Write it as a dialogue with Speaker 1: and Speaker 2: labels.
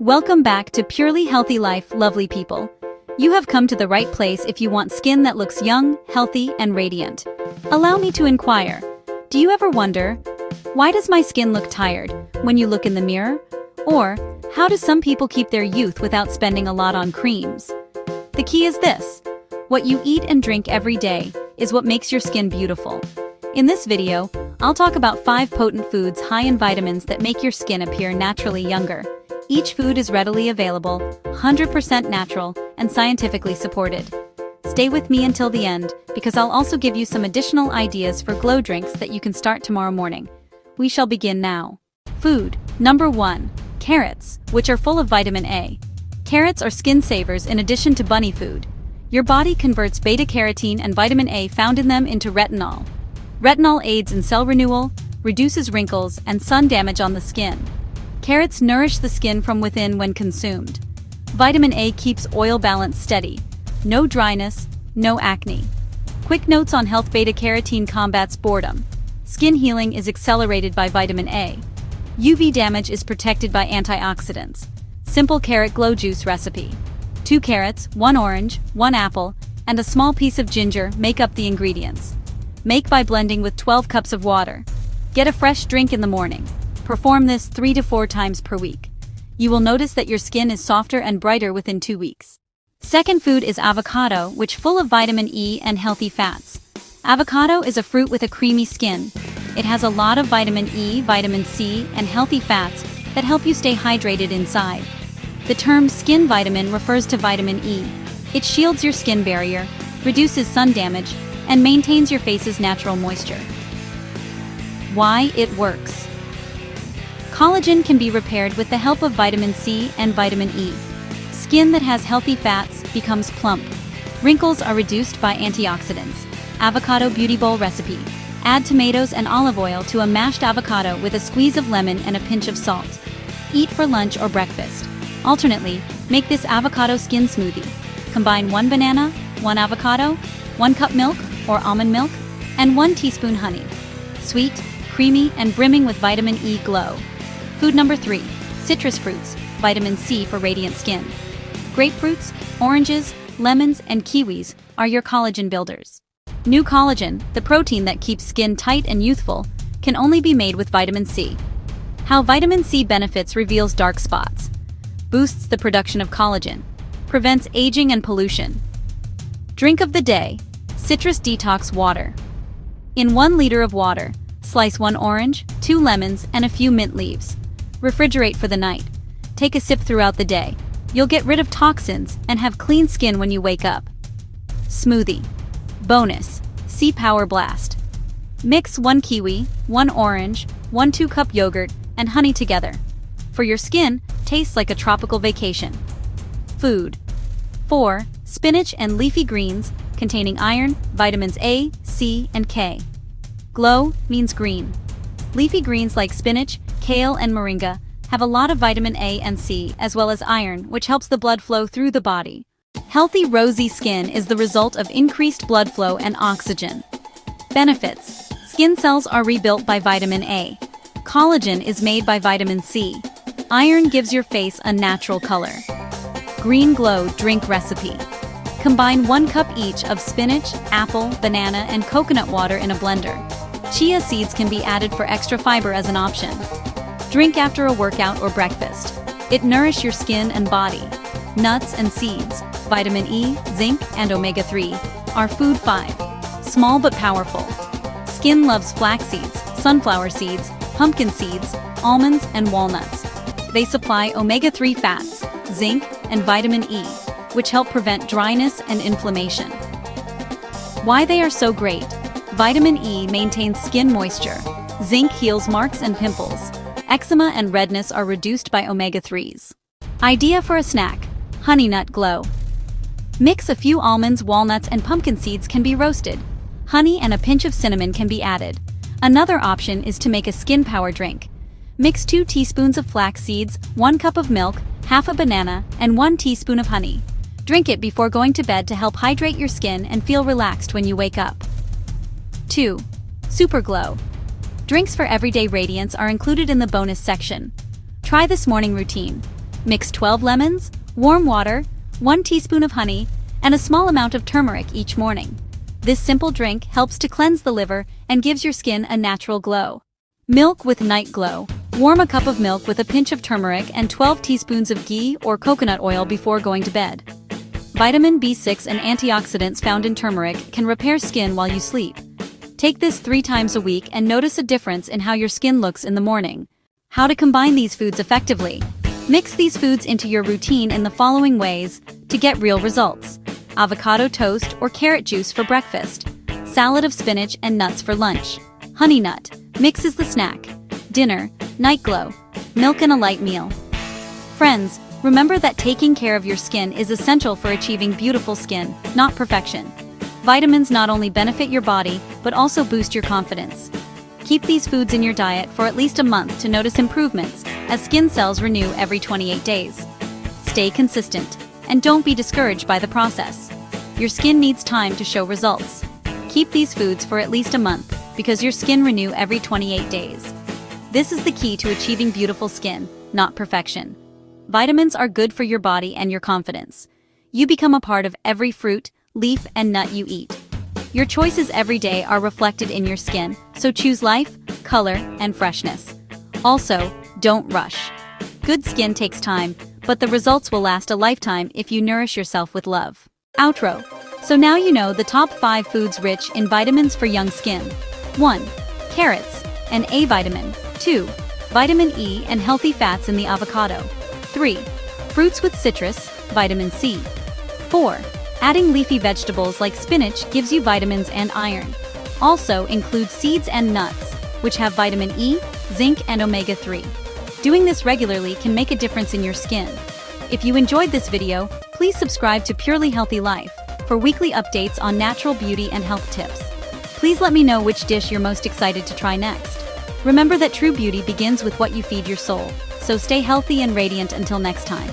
Speaker 1: Welcome back to Purely Healthy Life, lovely people. You have come to the right place if you want skin that looks young, healthy, and radiant. Allow me to inquire, do you ever wonder, why does my skin look tired when you look in the mirror? Or, how do some people keep their youth without spending a lot on creams? The key is this: what you eat and drink every day is what makes your skin beautiful. In this video, I'll talk about 5 potent foods high in vitamins that make your skin appear naturally younger. Each food is readily available, 100% natural, and scientifically supported. Stay with me until the end, because I'll also give you some additional ideas for glow drinks that you can start tomorrow morning. We shall begin now. Food. Number 1. Carrots, which are full of vitamin A. Carrots are skin savers in addition to bunny food. Your body converts beta-carotene and vitamin A found in them into retinol. Retinol aids in cell renewal, reduces wrinkles, and sun damage on the skin. Carrots nourish the skin from within when consumed. Vitamin A keeps oil balance steady. No dryness, no acne. Quick notes on health: beta-carotene combats boredom. Skin healing is accelerated by vitamin A. UV damage is protected by antioxidants. Simple carrot glow juice recipe. 2 carrots, 1 orange, 1 apple, and a small piece of ginger make up the ingredients. Make by blending with 12 cups of water. Get a fresh drink in the morning. Perform this 3 to 4 times per week. You will notice that your skin is softer and brighter within 2 weeks. Second food is avocado, which full of vitamin E and healthy fats. Avocado is a fruit with a creamy skin. It has a lot of vitamin E, vitamin C, and healthy fats that help you stay hydrated inside. The term skin vitamin refers to vitamin E. It shields your skin barrier, reduces sun damage, and maintains your face's natural moisture. Why it works. Collagen can be repaired with the help of vitamin C and vitamin E. Skin that has healthy fats becomes plump. Wrinkles are reduced by antioxidants. Avocado beauty bowl recipe. Add tomatoes and olive oil to a mashed avocado with a squeeze of lemon and a pinch of salt. Eat for lunch or breakfast. Alternately, make this avocado skin smoothie. Combine 1 banana, 1 avocado, 1 cup milk or almond milk, and 1 teaspoon honey. Sweet, creamy, and brimming with vitamin E glow. Food number 3. Citrus fruits, vitamin C for radiant skin. Grapefruits, oranges, lemons, and kiwis are your collagen builders. New collagen, the protein that keeps skin tight and youthful, can only be made with vitamin C. How vitamin C benefits: reveals dark spots, boosts the production of collagen, prevents aging and pollution. Drink of the day: citrus detox water. In 1 liter of water, slice 1 orange, 2 lemons, and a few mint leaves. Refrigerate for the night. Take a sip throughout the day. You'll get rid of toxins and have clean skin when you wake up. Smoothie. Bonus: Sea Power Blast. Mix 1 kiwi, 1 orange, 1 2-cup yogurt, and honey together. For your skin, tastes like a tropical vacation. Food. 4. Spinach and leafy greens, containing iron, vitamins A, C, and K. Glow means green. Leafy greens like spinach, kale, and moringa have a lot of vitamin A and C, as well as iron, which helps the blood flow through the body. Healthy rosy skin is the result of increased blood flow and oxygen. Benefits: skin cells are rebuilt by vitamin A. Collagen is made by vitamin C. Iron gives your face a natural color. Green glow drink recipe. Combine 1 cup each of spinach, apple, banana, and coconut water in a blender. Chia seeds can be added for extra fiber as an option. Drink after a workout or breakfast. It nourishes your skin and body. Nuts and seeds, vitamin E, zinc, and omega-3 are food 5. Small but powerful. Skin loves flax seeds, sunflower seeds, pumpkin seeds, almonds, and walnuts. They supply omega-3 fats, zinc, and vitamin E, which help prevent dryness and inflammation. Why they are so great: vitamin E maintains skin moisture. Zinc heals marks and pimples. Eczema and redness are reduced by omega-3s. Idea for a snack: honey nut glow. Mix a few almonds, walnuts, and pumpkin seeds can be roasted. Honey and a pinch of cinnamon can be added. Another option is to make a skin power drink. Mix 2 teaspoons of flax seeds, 1 cup of milk, half a banana, and 1 teaspoon of honey. Drink it before going to bed to help hydrate your skin and feel relaxed when you wake up. 2. Super Glow. Drinks for everyday radiance are included in the bonus section. Try this morning routine. Mix 12 lemons, warm water, 1 teaspoon of honey, and a small amount of turmeric each morning. This simple drink helps to cleanse the liver and gives your skin a natural glow. Milk with night glow. Warm a cup of milk with a pinch of turmeric and 12 teaspoons of ghee or coconut oil before going to bed. Vitamin B6 and antioxidants found in turmeric can repair skin while you sleep. Take this 3 times a week and notice a difference in how your skin looks in the morning. How to combine these foods effectively. Mix these foods into your routine in the following ways to get real results. Avocado toast or carrot juice for breakfast. Salad of spinach and nuts for lunch. Honey nut. Mixes the snack. Dinner. Night glow. Milk and a light meal. Friends, remember that taking care of your skin is essential for achieving beautiful skin, not perfection. Vitamins not only benefit your body, but also boost your confidence. Keep these foods in your diet for at least a month to notice improvements, as skin cells renew every 28 days. Stay consistent, and don't be discouraged by the process. Your skin needs time to show results. Keep these foods for at least a month, because your skin renew every 28 days. This is the key to achieving beautiful skin, not perfection. Vitamins are good for your body and your confidence. You become a part of every fruit, leaf, and nut you eat. Your choices every day are reflected in your skin, so choose life, color, and freshness. Also, don't rush. Good skin takes time, but the results will last a lifetime if you nourish yourself with love. Outro. So now you know the top 5 foods rich in vitamins for young skin. 1. Carrots, an A vitamin. 2. Vitamin E and healthy fats in the avocado. 3. Fruits with citrus, vitamin C. 4. Adding leafy vegetables like spinach gives you vitamins and iron. Also include seeds and nuts, which have vitamin E, zinc, and omega-3. Doing this regularly can make a difference in your skin. If you enjoyed this video, please subscribe to Purely Healthy Life for weekly updates on natural beauty and health tips. Please let me know which dish you're most excited to try next. Remember that true beauty begins with what you feed your soul, so stay healthy and radiant until next time.